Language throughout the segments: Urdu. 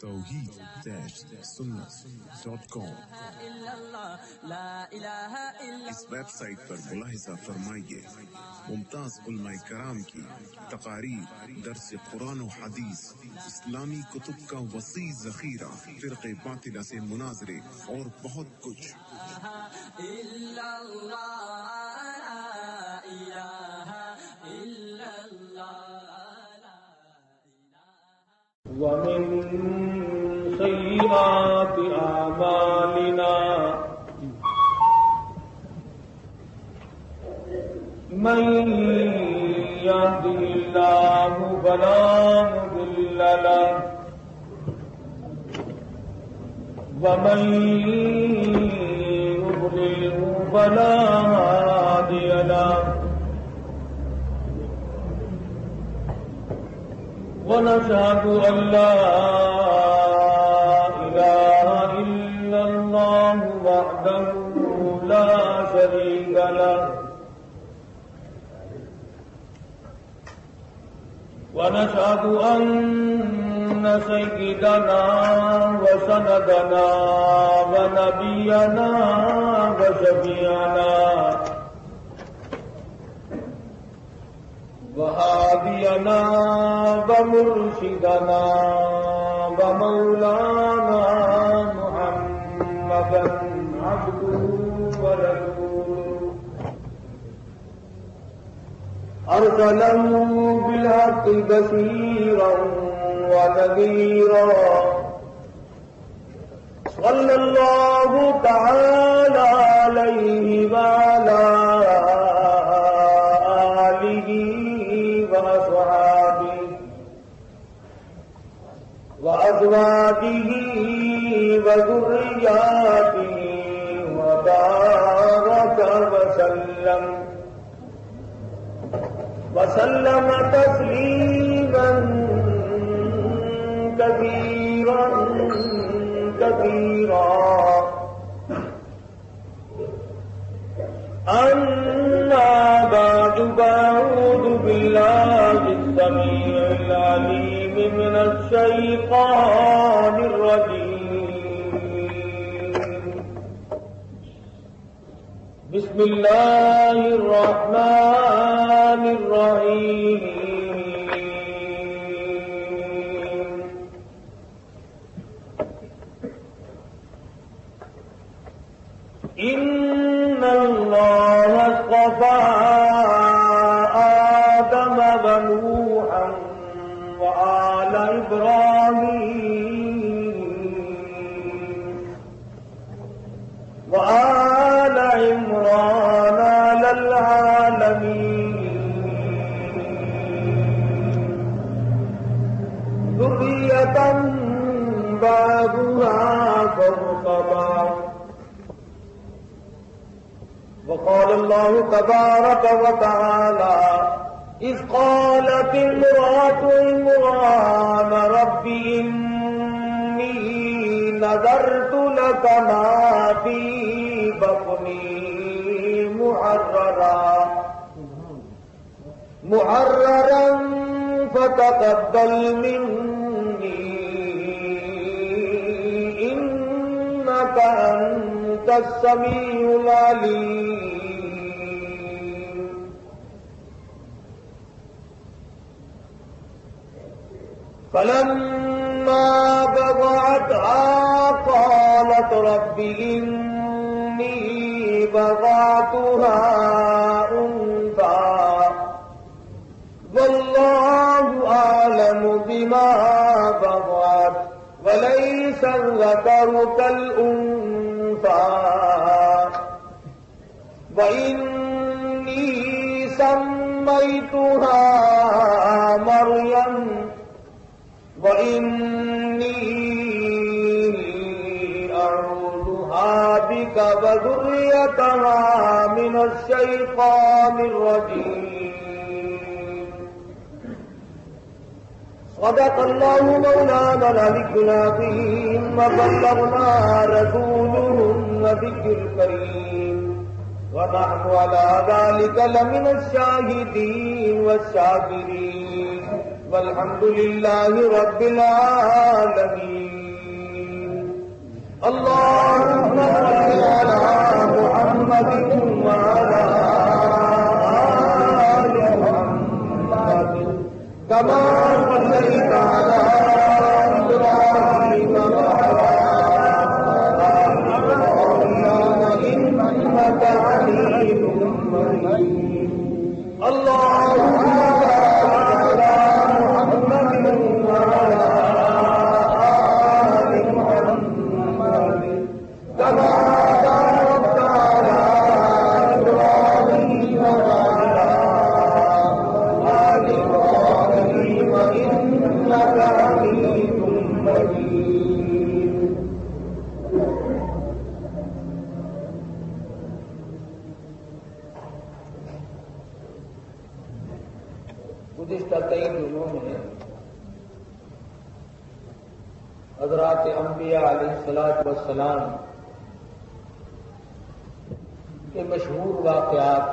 توحید-سنت.com اس ویب سائٹ پر ملاحظہ فرمائیے ممتاز علماء کرام کی تقاریر، درس قرآن و حدیث، اسلامی کتب کا وسیع ذخیرہ، فرقے باطلہ سے مناظرے اور بہت کچھ۔ ومن سيئات أعمالنا من يهده الله فلا مضل له ومن يضلل فلا هادي له ونشهد أن لا إله إلا الله وحده لا شريك له ونشهد أن سيدنا وسندنا ونبينا وشفيعنا وهادينا ومرشدنا ومولانا محمدا عبده ورسوله أرسله بالحق بشيرا ونذيرا صلى الله تعالى عليه وعلى آله وأزواجه وذرياته وبارك وسلم تسليما كثيرا أما بعد فأعوذ بالله السميع العليم من الشيطان الرجيم بسم الله الرحمن الرحيم إن الله اصطفى آدم ونوحا وآل إبراهيم وآل عمران على العالمين ذرية بعضها فوق بعض وقال الله تبارك وتعالى إذ قالت امرأة عمران رب إني نذرت لك ما في بطني محررا فتقبل مني إنك أنت السميع العليم فلما بضعتها قالت رب إني بضعتها أنثى والله أعلم بما بضعت وليس الذكر كالأنثى وإني سميتها مريم وإني أعوذها بك وذريتها من الشيطان الرجيم صدق الله مولانا العلي العظيم وبلغنا رسوله النبي الكريم ونحن على ذلك لمن الشاهدين والشاكرين والحمد لله رب العالمين. اللهم صل على محمد وعلى آل محمد كما صليت على إبراهيم وعلى آل إبراهيم إنك حميد مجيد. اللهم گزشتہ کئی دنوں میں حضرات انبیاء علیہ الصلوۃ والسلام کے مشہور واقعات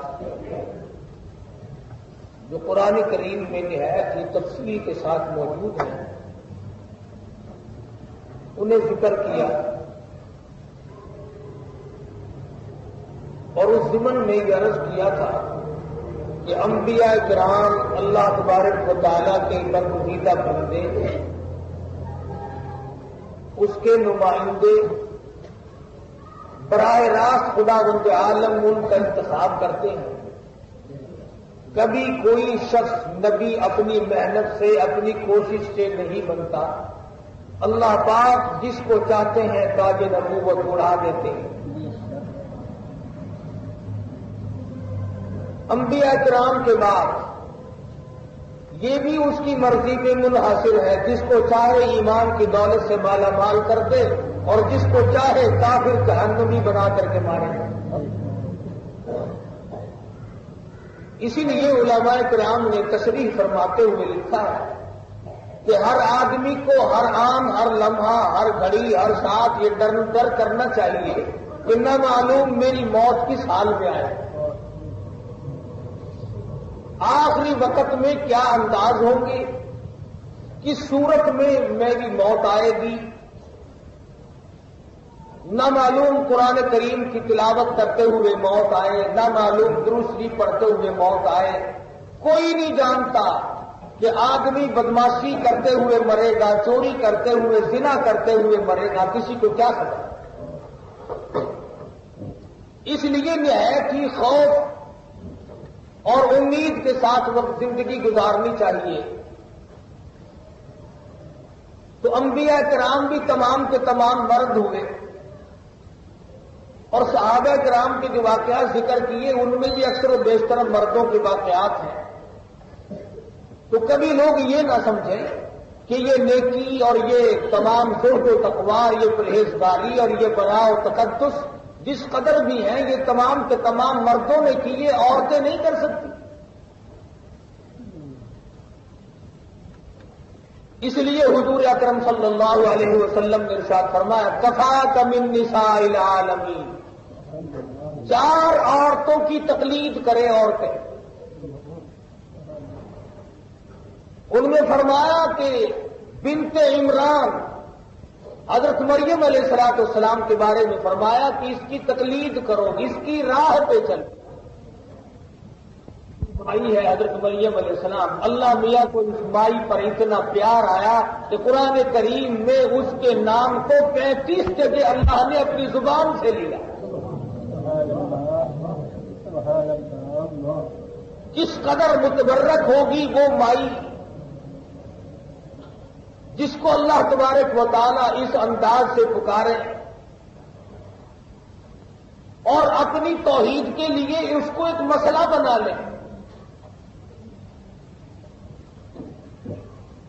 جو قرآن کریم میں نہایت ہی تفصیل کے ساتھ موجود ہیں انہیں ذکر کیا اور اس ضمن میں یہ عرض کیا تھا کہ انبیاء کرام اللہ تبارک و تعالیٰ کے برگزیدہ بندے اس کے نمائندے براہ راست خداوند عالم ان کا انتخاب کرتے ہیں. کبھی کوئی شخص نبی اپنی محنت سے اپنی کوشش سے نہیں بنتا. اللہ پاک جس کو چاہتے ہیں تاج نبوت اڑا دیتے ہیں. انبیاء کرام کے بعد یہ بھی اس کی مرضی پہ منحصر ہے. جس کو چاہے ایمان کی دولت سے مالا مال کر دے اور جس کو چاہے کافر جہنمی بنا کر کے مارے. اسی لیے علماء کرام نے تشریح فرماتے ہوئے لکھا ہے کہ ہر آدمی کو ہر آن ہر لمحہ ہر گھڑی ہر ساتھ یہ ڈر کرنا چاہیے کہ نہ معلوم میری موت کس حال میں آئے, آخری وقت میں کیا انداز ہوں گے, کس صورت میں میری موت آئے گی. نہ معلوم قرآن کریم کی تلاوت کرتے ہوئے موت آئے, نہ معلوم درود شریف پڑھتے ہوئے موت آئے. کوئی نہیں جانتا کہ آدمی بدماشی کرتے ہوئے مرے گا, چوری کرتے ہوئے, زنا کرتے ہوئے مرے گا, کسی کو کیا خبر. اس لیے نہایت ہی خوف اور امید کے ساتھ وقت زندگی گزارنی چاہیے. تو انبیاء کرام بھی تمام کے تمام مرد ہوئے اور صحابہ کرام کے جو واقعات ذکر کیے ان میں بھی اکثر و بیشتر مردوں کے واقعات ہیں. تو کبھی لوگ یہ نہ سمجھیں کہ یہ نیکی اور یہ تمام زہد و تقوی, یہ پرہیزگاری اور یہ بڑا و تقدس جس قدر بھی ہیں یہ تمام کے تمام مردوں نے کیے, عورتیں نہیں کر سکتی. اس لیے حضور اکرم صلی اللہ علیہ وسلم نے ارشاد فرمایا کفاک من نساء العالمین, 4 عورتوں کی تقلید کرے عورتیں. ان میں فرمایا کہ بنت عمران حضرت مریم علیہ السلام کے بارے میں فرمایا کہ اس کی تقلید کرو, اس کی راہ پہ چلو. مائی ہے حضرت مریم علیہ السلام, اللہ میاں کو اس مائی پر اتنا پیار آیا کہ قرآن کریم میں اس کے نام کو 35 جگہ اللہ نے اپنی زبان سے لیا. کس قدر متبرک ہوگی وہ مائی جس کو اللہ تبارک و تعالیٰ اس انداز سے پکارے اور اپنی توحید کے لیے اس کو ایک مسئلہ بنا لیں.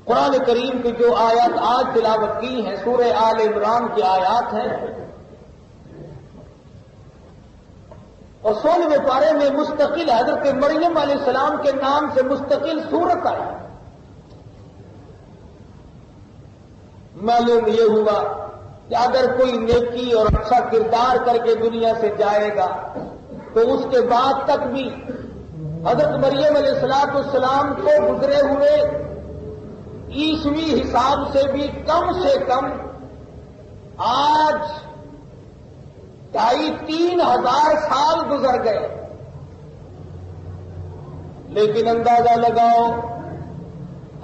قرآن کریم کی جو آیات آج تلاوت کی ہیں سورہ آل عمران کی آیات ہیں اور 16ویں پارے میں مستقل حضرت مریم علیہ السلام کے نام سے مستقل سورت آئی. معلوم یہ ہوا کہ اگر کوئی نیکی اور اچھا کردار کر کے دنیا سے جائے گا تو اس کے بعد تک بھی حضرت مریم علیہ السلام کو گزرے ہوئے عیسوی حساب سے بھی کم سے کم آج 2,500-3,000 سال گزر گئے. لیکن اندازہ لگاؤ،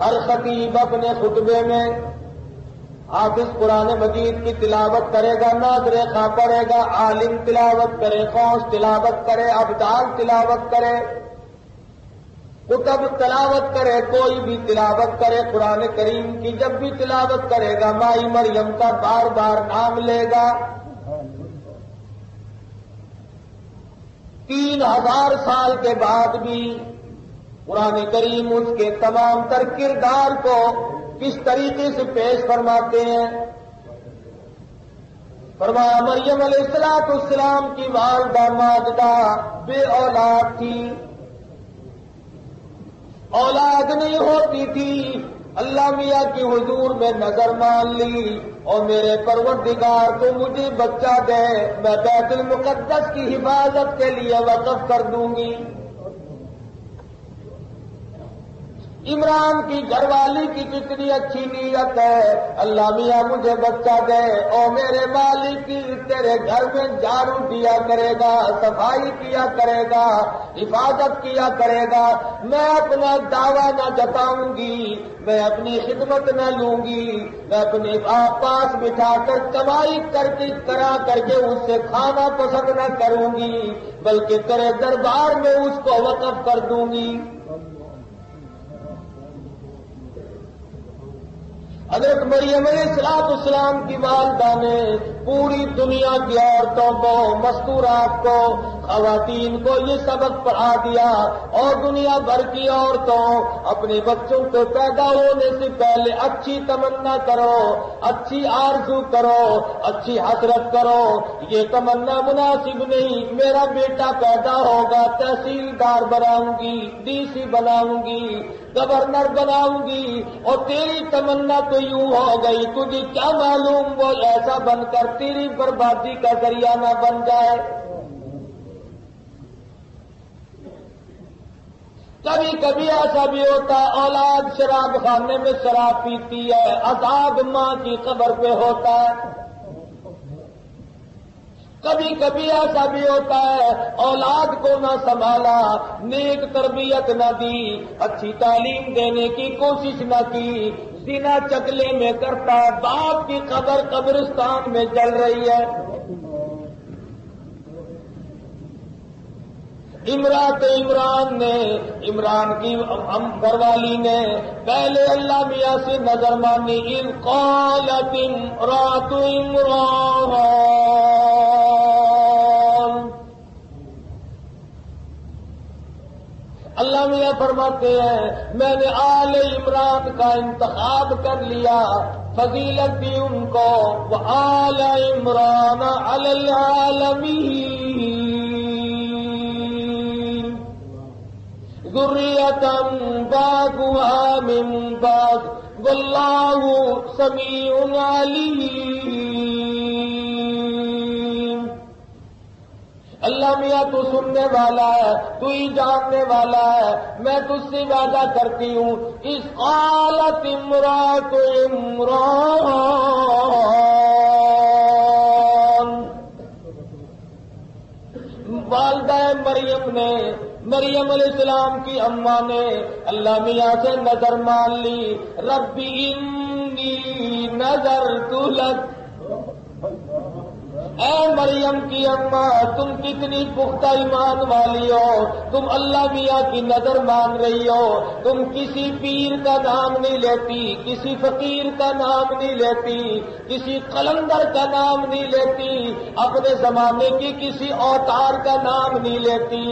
ہر خطیب اپنے خطبے میں حافظ قرآن مجید کی تلاوت کرے گا، ناظر خواں پڑھے گا، عالم تلاوت کرے، خاص تلاوت کرے، ابدال تلاوت کرے، کتب تلاوت کرے، کوئی بھی تلاوت کرے قرآن کریم کی، جب بھی تلاوت کرے گا مائی مریم کا بار بار نام لے گا. 3,000 سال کے بعد بھی قرآن کریم اس کے تمام تر کردار کو کس طریقے سے پیش فرماتے ہیں. فرمایا مریم علیہ السلام کی والدہ ماجدہ بے اولاد تھی، اولاد نہیں ہوتی تھی. اللہ میاں کی حضور میں نظر مان لی، اور میرے پروردگار تو مجھے بچہ دے، میں بیت المقدس کی حفاظت کے لیے وقف کر دوں گی. عمران کی گھر والی کی کتنی اچھی نیت ہے، اللہ میاں مجھے بچہ دے، اور میرے مالک تیرے گھر میں جھاڑو دیا کرے گا، صفائی کیا کرے گا، حفاظت کیا کرے گا. میں اپنا دعویٰ نہ جتاؤں گی، میں اپنی خدمت نہ لوں گی، میں اپنے پاس بٹھا کر کمائی کرا کر کے اس سے کھانا پسند نہ کروں گی، بلکہ تیرے دربار میں اس کو وقف کر دوں گی. حضرت مریم علیہ السلام کی والدہ نے پوری دنیا کی عورتوں کو، مستورات کو، خواتین کو یہ سبق پڑھا دیا، اور دنیا بھر کی عورتوں اپنے بچوں کو پیدا ہونے سے پہلے اچھی تمنا کرو، اچھی آرزو کرو، اچھی حسرت کرو. یہ تمنا مناسب نہیں، میرا بیٹا پیدا ہوگا تحصیلدار بناؤں گی، ڈی سی بناؤں گی، گورنر بناؤں گی، اور تیری تمنا تو یوں ہو گئی، تجھے کیا معلوم وہ ایسا بن کر تیری بربادی کا ذریعہ نہ بن جائے. کبھی کبھی ایسا بھی ہوتا، اولاد شراب خانے میں شراب پیتی ہے، عذاب ماں کی قبر پہ ہوتا ہے. کبھی کبھی ایسا بھی ہوتا ہے، اولاد کو نہ سنبھالا، نیک تربیت نہ دی، اچھی تعلیم دینے کی کوشش نہ کی، زنا چکلے میں کرتا ہے، باپ کی قبر قبرستان میں جل رہی ہے. عمران کی گھر والی نے پہلے اللہ میاں سے نظر مانی. اذ قالت امرأۃ عمران، اللہ میاں فرماتے ہیں میں نے آل عمران کا انتخاب کر لیا، فضیلت دی ان کو، وآل عمران علی العالمین ذریۃ بعضها من بعض واللہ سمیع علیم. اللہ میاں تو سننے والا ہے، تو ہی جاننے والا ہے، میں تجھ سے وعدہ کرتی ہوں. اذ قالت امرأۃ عمران، والدہ مریم نے، مریم علیہ السلام کی اماں نے اللہ میاں سے نظر مان لی. رب انی نذرت لک، اے مریم کی اماں تم کتنی پختہ ایمان والی ہو، تم اللہ میاں کی نظر مان رہی ہو، تم کسی پیر کا نام نہیں لیتی، کسی فقیر کا نام نہیں لیتی، کسی قلندر کا نام نہیں لیتی، اپنے زمانے کی کسی اوتار کا نام نہیں لیتی،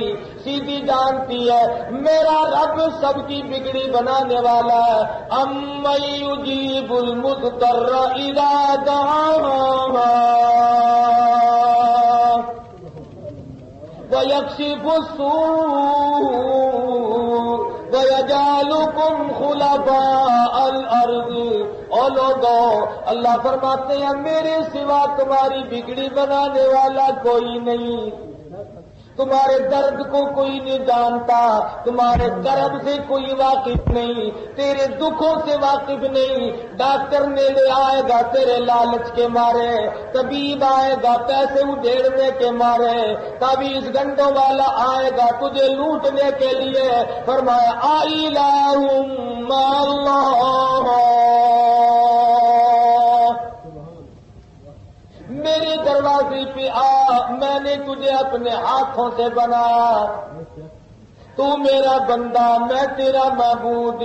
سیدھی جانتی ہے میرا رب سب کی بگڑی بنانے والا ہے. امن یجیب المضطر اذا دعاہ وَيَكْشِفُ السُّوءَ وَيَجْعَلُكُمْ خُلَفَاءَ الْأَرْضِ. او لوگوں، اللہ فرماتے ہیں میرے سوا تمہاری بگڑی بنانے والا کوئی نہیں. تمہارے درد کو کوئی نہیں جانتا، تمہارے کرب سے کوئی واقف نہیں، تیرے دکھوں سے واقف نہیں۔ ڈاکٹر میلے آئے گا تیرے لالچ کے مارے، طبیب آئے گا پیسے اڈھیڑنے کے مارے، تعویذ گنڈوں والا آئے گا تجھے لوٹنے کے لیے۔ فرمایا الہم اللہ، میرے دروازے پہ آ، میں نے تجھے اپنے ہاتھوں سے بنایا، تو میرا بندہ میں تیرا معبود،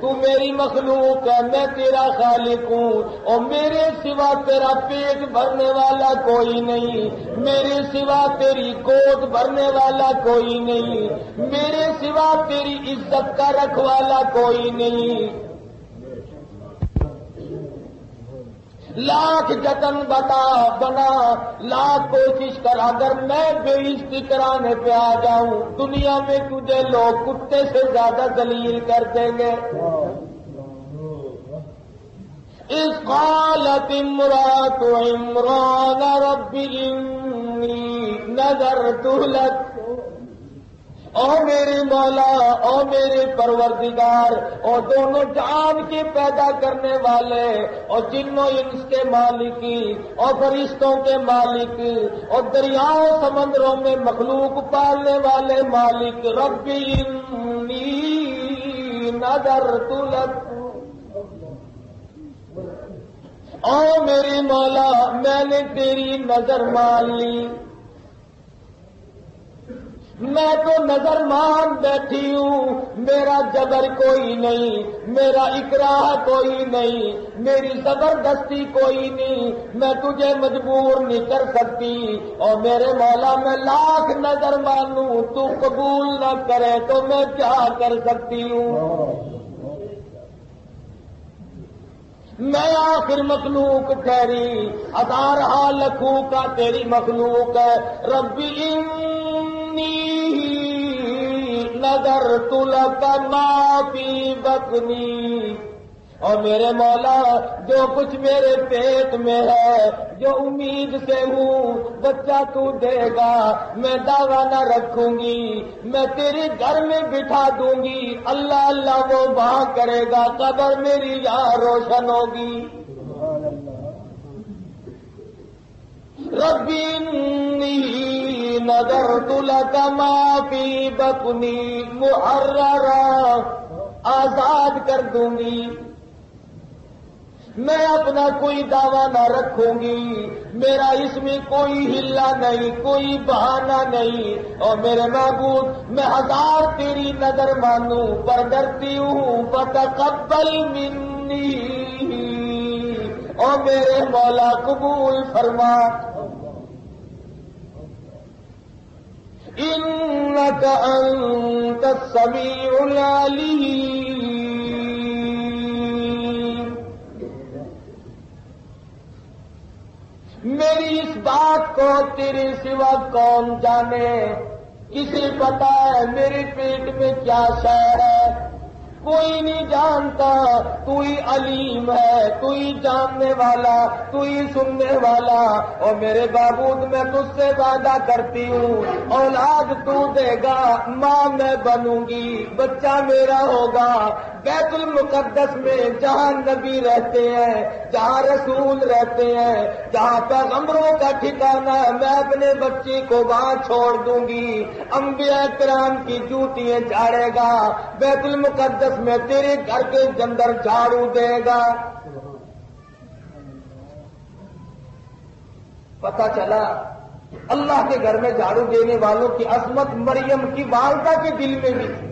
تو میری مخلوق ہے میں تیرا خالق ہوں، اور میرے سوا تیرا پیٹ بھرنے والا کوئی نہیں، میرے سوا تیری گود بھرنے والا کوئی نہیں، میرے سوا تیری عزت کا رکھوالا کوئی نہیں۔ لاکھ جتن بنا، لاکھ کوشش کر، اگر میں بے عزتی کرانے پہ آ جاؤں دنیا میں تجھے لوگ کتے سے زیادہ ذلیل کر دیں گے۔ اذ قالت امرأة عمران رب انی نذرت لک، او میرے مولا، او میرے پروردگار، اور دونوں جان کے پیدا کرنے والے، اور جنوں انس کے مالک، اور فرشتوں کے مالک، اور دریاؤں سمندروں میں مخلوق پالنے والے مالک، رب انی نذرت لک، او میرے مولا میں نے تیری نظر مان لی، میں تو نظر مان بیٹھی ہوں، میرا جبر کوئی نہیں، میرا اکراہ کوئی نہیں، میری زبردستی کوئی نہیں، میں تجھے مجبور نہیں کر سکتی، اور میرے مولا میں لاکھ نظر مانوں تو قبول نہ کرے تو میں کیا کر سکتی ہوں؟ میں آخر مخلوق ٹھہری، ہزارہا لکھوں کا تیری مخلوق ہے، رب نذرت لک ما فی بطنی، اور میرے مولا جو کچھ میرے پیٹ میں ہے، جو امید سے ہوں بچہ تو دے گا، میں دعویٰ نہ رکھوں گی، میں تیرے گھر میں بٹھا دوں گی، اللہ اللہ وہ وہاں کرے گا، قبر میری یہاں روشن ہوگی۔ رب انی نذرت لک ما فی بطنی محررا، آزاد کر دوں گی، میں اپنا کوئی دعویٰ نہ رکھوں گی، میرا اس میں کوئی ہلا نہیں، کوئی بہانہ نہیں، اور میرے معبود میں ہزار تیری نظر مانوں پر ڈرتی ہوں، فتقبل منی، اور میرے مولا قبول فرما، انک انت السمیع العلیم۔ میری اس بات کو تیرے سوا کون جانے، کسے پتا ہے میرے پیٹ میں کیا شے ہے، کوئی نہیں جانتا، تو ہی علیم ہے، تو ہی جاننے والا، تو ہی سننے والا، اور میرے معبود میں تجھ سے وعدہ کرتی ہوں، اولاد تو دے گا، ماں میں بنوں گی، بچہ میرا ہوگا، بیت المقدس میں جہاں نبی رہتے ہیں، جہاں رسول رہتے ہیں، جہاں پیغمبروں کا ٹھکانہ ہے، میں اپنے بچے کو وہاں چھوڑ دوں گی، انبیاء کرام کی جوتیاں جھاڑے گا، بیت المقدس میں تیرے گھر کے اندر جھاڑو دے گا۔ پتہ چلا اللہ کے گھر میں جھاڑو دینے والوں کی عظمت مریم کی والدہ کے دل میں بھی تھی۔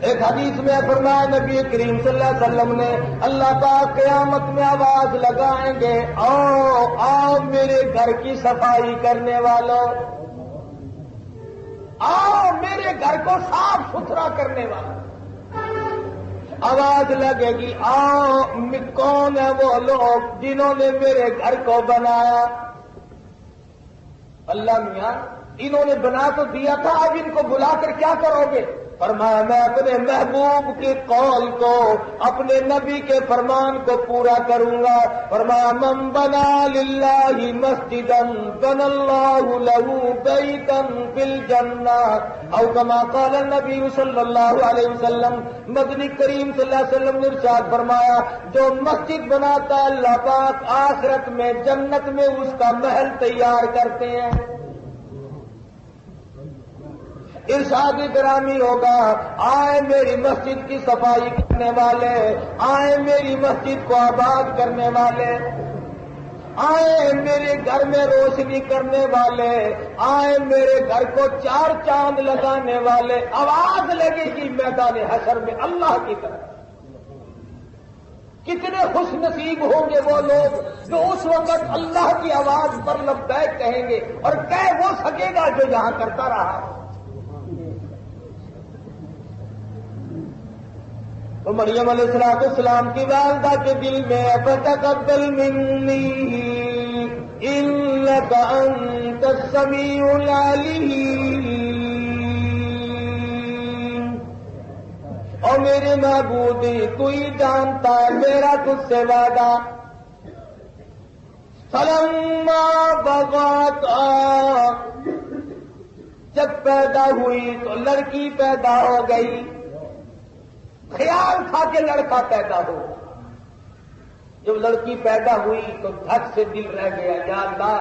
ایک حدیث میں فرمایا نبی کریم صلی اللہ علیہ وسلم نے، اللہ پاک قیامت میں آواز لگائیں گے، آؤ آؤ میرے گھر کی صفائی کرنے والوں، آؤ میرے گھر کو صاف ستھرا کرنے والا، آواز لگے گی، آؤ کون ہے وہ لوگ جنہوں نے میرے گھر کو بنایا؟ اللہ میاں انہوں نے بنا تو دیا تھا، اب ان کو بلا کر کیا کرو گے؟ فرمایا میں اپنے محبوب کے قول کو، اپنے نبی کے فرمان کو پورا کروں گا۔ فرمایا من بنا للہ مسجدا بنى اللہ لہ بیتا فی الجنہ، او کما قال النبی صلی اللہ علیہ وسلم۔ مدنی کریم صلی اللہ علیہ وسلم نے ارشاد فرمایا جو مسجد بناتا ہے اللہ پاک آخرت میں جنت میں اس کا محل تیار کرتے ہیں۔ ارشاد گرامی ہوگا، آئے میری مسجد کی صفائی کرنے والے، آئے میری مسجد کو آباد کرنے والے، آئے میرے گھر میں روشنی کرنے والے، آئے میرے گھر کو چار چاند لگانے والے۔ آواز لگے گی میدان حشر میں اللہ کی طرف۔ کتنے خوش نصیب ہوں گے وہ لوگ جو اس وقت اللہ کی آواز پر لبیک کہیں گے، اور کہہ وہ سکے گا جو یہاں کرتا رہا۔ تو مریم علیہ السلام کی والدہ کے دل میں فتقبل منی انک انت السمیع العلیم، اور میرے معبود تو ہی جانتا ہے میرا تجھ سے وعدہ۔ فلما بغت، جب پیدا ہوئی تو لڑکی پیدا ہو گئی، خیال تھا کہ لڑکا پیدا ہو۔ جب لڑکی پیدا ہوئی تو دھک سے دل رہ گیا، یا اللہ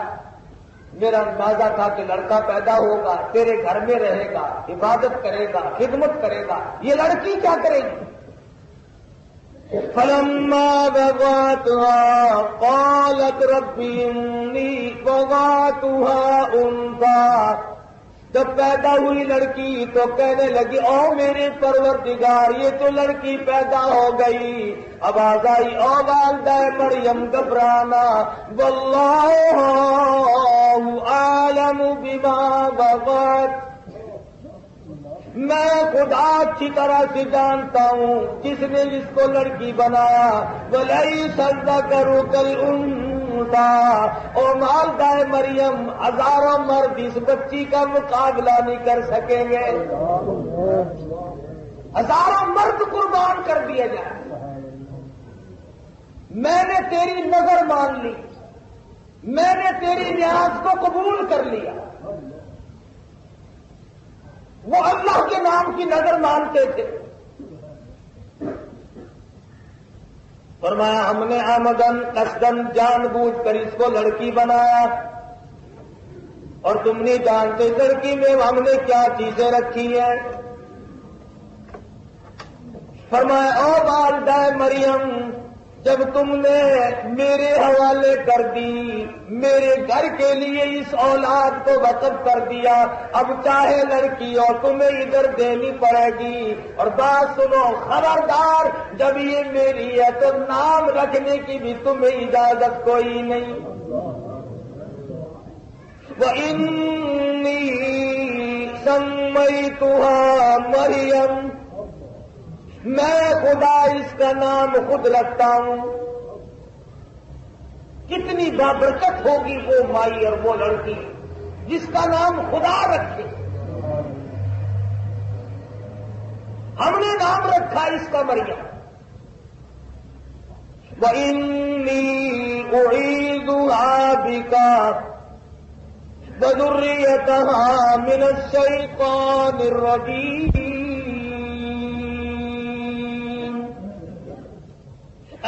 میرا اندازہ تھا کہ لڑکا پیدا ہوگا، تیرے گھر میں رہے گا، عبادت کرے گا، خدمت کرے گا، یہ لڑکی کیا کرے گی؟ فلما وضعتها قالت رب انی وضعتها انثى، جب پیدا ہوئی لڑکی تو کہنے لگی او میرے پروردگار یہ تو لڑکی پیدا ہو گئی۔ آواز آئی او والدہ مریم گھبرانا، واللہ اعلم بما وضعت، میں خدا اچھی طرح سے جانتا ہوں جس نے جس کو لڑکی بنایا۔ ولیس الذکر کالانثی، او والدہ مریم ہزاروں مرد اس بچی کا مقابلہ نہیں کر سکیں گے، ہزاروں مرد قربان کر دیے جائیں۔ میں نے تیری نظر مان لی، میں نے تیری نیاز کو قبول کر لیا۔ وہ اللہ کے نام کی نظر مانتے تھے۔ فرمایا ہم نے آمدن قصدن جان بوجھ کر اس کو لڑکی بنایا، اور تم نہیں جانتے لڑکی میں ہم نے کیا چیزیں رکھی ہیں۔ فرمایا او والدہ مریم جب تم نے میرے حوالے کر دی، میرے گھر کے لیے اس اولاد کو وقف کر دیا، اب چاہے لڑکی اور تمہیں ادھر دینی پڑے گی۔ اور بات سنو خبردار، جب یہ میری ہے تو نام رکھنے کی بھی تمہیں اجازت کوئی نہیں۔ وَإِنِّي سَمَّيْتُهَا مَرْيَمَ، میں خدا اس کا نام خود رکھتا ہوں۔ کتنی بابرکت ہوگی وہ مائی اور وہ لڑکی جس کا نام خدا رکھے۔ ہم نے نام رکھا اس کا مریم۔ وَإِنِّي أُعِيذُهَا بِكَ وَذُرِّيَّتَهَا مِنَ الشَّيْطَانِ الرَّجِيمِ،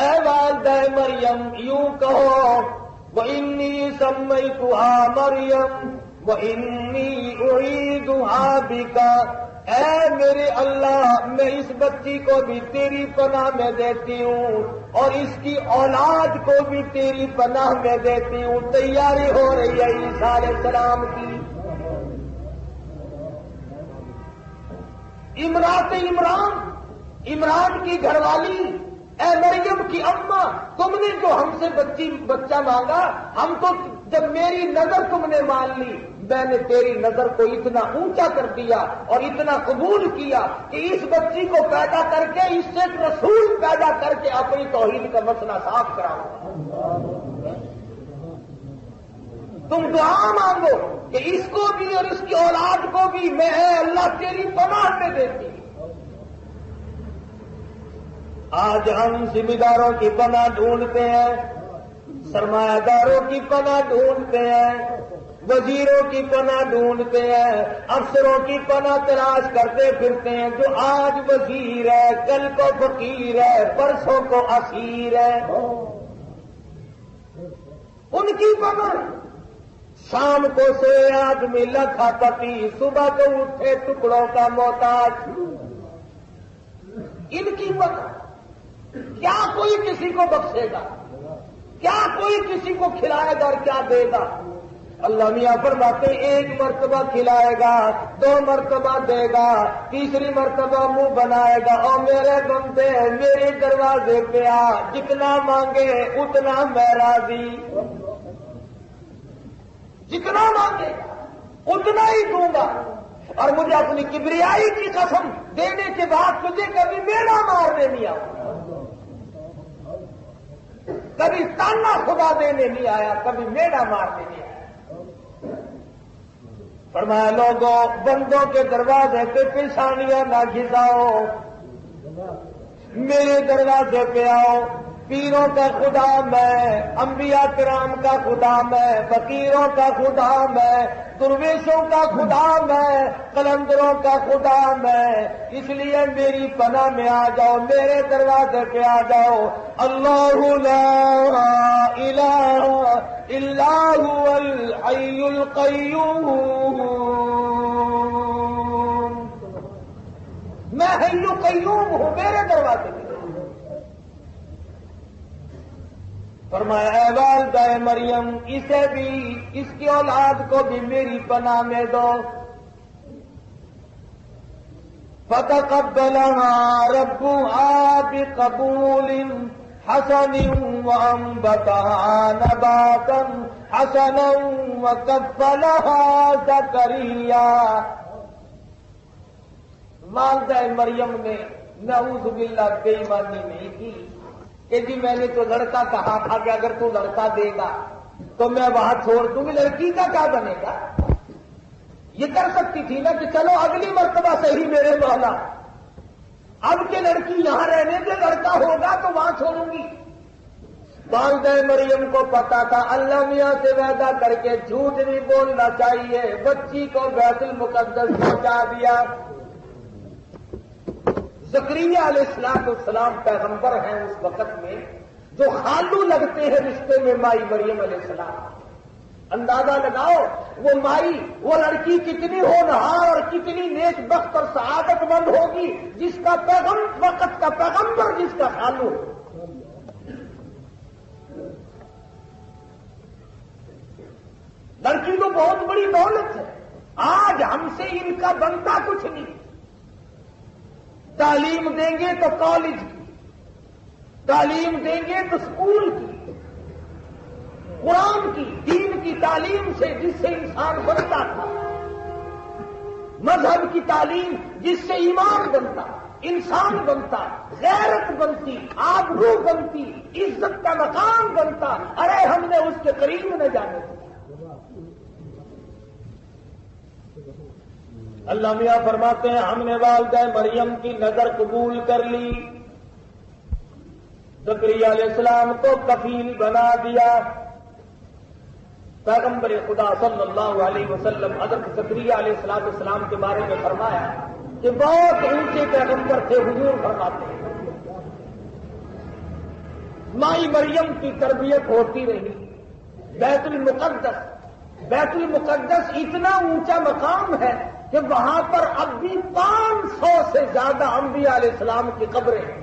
اے والدہ مریم یوں کہو وَإِنِّي سَمَّيْتُهَا مَرْيَمَ وَإِنِّي أُعِيذُهَا بِكَ، اے میرے اللہ میں اس بچی کو بھی تیری پناہ میں دیتی ہوں اور اس کی اولاد کو بھی تیری پناہ میں دیتی ہوں۔ تیاری ہو رہی ہے عیسیٰ علیہ السلام کی۔ امرات عمران کی گھر والی، اے مریم کی اماں تم نے جو ہم سے بچہ مانگا، ہم تو جب میری نظر تم نے مان لی، میں نے تیری نظر کو اتنا اونچا کر دیا اور اتنا قبول کیا کہ اس بچی کو پیدا کر کے اس سے ایک رسول پیدا کر کے اپنی توحید کا مسئلہ صاف کراؤں۔ تم دعا مانگو کہ اس کو بھی اور اس کی اولاد کو بھی میں اے اللہ تیری پناہ میں دیتی ہوں۔ آج ہم ذمہ داروں کی پناہ ڈھونڈتے ہیں، سرمایہ داروں کی پناہ ڈھونڈتے ہیں، وزیروں کی پناہ ڈھونڈتے ہیں، افسروں کی پناہ تلاش کرتے پھرتے ہیں، جو آج وزیر ہے کل کو فقیر ہے پرسوں کو اسیر ہے، ان کی پناہ۔ شام کو سوئے آدمی لکھا پتی، صبح کو اٹھے ٹکڑوں کا محتاج، ان کی پناہ۔ کیا کوئی کسی کو بخشے گا؟ کیا کوئی کسی کو کھلائے گا اور کیا دے گا؟ اللہ میاں فرماتے ایک مرتبہ کھلائے گا، دو مرتبہ دے گا، تیسری مرتبہ منہ بنائے گا، اور میرے بندے میرے دروازے پہ آ، جتنا مانگے اتنا میں راضی، جتنا مانگے اتنا ہی دوں گا، اور مجھے اپنی کبریائی کی قسم دینے کے بعد تجھے کبھی میڑا مارنے نہیں آؤں، کبھی تانا خدا دینے نہیں آیا، کبھی میڑا مارنے نہیں آیا۔ فرمایا لوگوں بندوں کے دروازے پہ پیشانیاں نہ گھساؤ، میرے دروازے پہ آؤ، پیروں کا خدا میں، انبیاء کرام کا خدا میں، فقیروں کا خدا میں، درویشوں کا خدا میں، قلندروں کا خدا میں، اس لیے میری پناہ میں آ جاؤ، میرے دروازے پہ آ جاؤ۔ اللہ لا الہ الا هو الحی القیوم، میں حی قیوم ہوں، میرے دروازے پہ۔ فرمایا اے والدہ مریم اسے بھی، اس کی اولاد کو بھی میری پناہ میں دو۔ فتقبلها ربها بقبول حسن وانبتها نباتا حسنا وكفلها زكريا۔ والدہ مریم نے نعوذ باللہ بے ایمانی نہیں کی کہ جی میں نے تو لڑکا کہا تھا کہ اگر تو لڑکا دے گا تو میں وہاں چھوڑ دوں گی، لڑکی کا کیا بنے گا؟ یہ کر سکتی تھی نا کہ چلو اگلی مرتبہ صحیح میرے مولا، اب کہ لڑکی یہاں رہنے دے، لڑکا ہوگا تو وہاں چھوڑوں گی۔ والدہ مریم کو پتا تھا اللہ میاں سے وعدہ کر کے جھوٹ نہیں بولنا چاہیے، بچی کو بیت المقدس پہنچا دیا۔ زکریا علیہ السلام پیغمبر ہیں اس وقت میں، جو خالو لگتے ہیں رشتے میں مائی مریم علیہ السلام۔ اندازہ لگاؤ وہ مائی، وہ لڑکی کتنی ہونہار اور کتنی نیک بخت اور سعادت مند ہوگی جس کا وقت کا پیغمبر جس کا خالو۔ لڑکی تو بہت بڑی دولت ہے، آج ہم سے ان کا بنتا کچھ نہیں۔ تعلیم دیں گے تو کالج کی، تعلیم دیں گے تو اسکول کی، قرآن کی، دین کی تعلیم سے جس سے انسان بنتا تھا، مذہب کی تعلیم جس سے ایمان بنتا، انسان بنتا، غیرت بنتی، آبرو بنتی، عزت کا مقام بنتا۔ ارے ہم نے اس کے قریب نہ جانے دیا۔ اللہ میاں فرماتے ہیں ہم نے والدہ مریم کی نظر قبول کر لی، زکریا علیہ السلام کو کفیل بنا دیا۔ پیغمبر خدا صلی اللہ علیہ وسلم حضرت زکریا علیہ السلام کے بارے میں فرمایا کہ بہت اونچے پیغمبر تھے، حضور فرماتے ہیں مائی مریم کی تربیت ہوتی رہی۔ بیت المقدس اتنا اونچا مقام ہے کہ وہاں پر اب بھی 500 سے زیادہ انبیاء علیہ السلام کی قبریں ہیں۔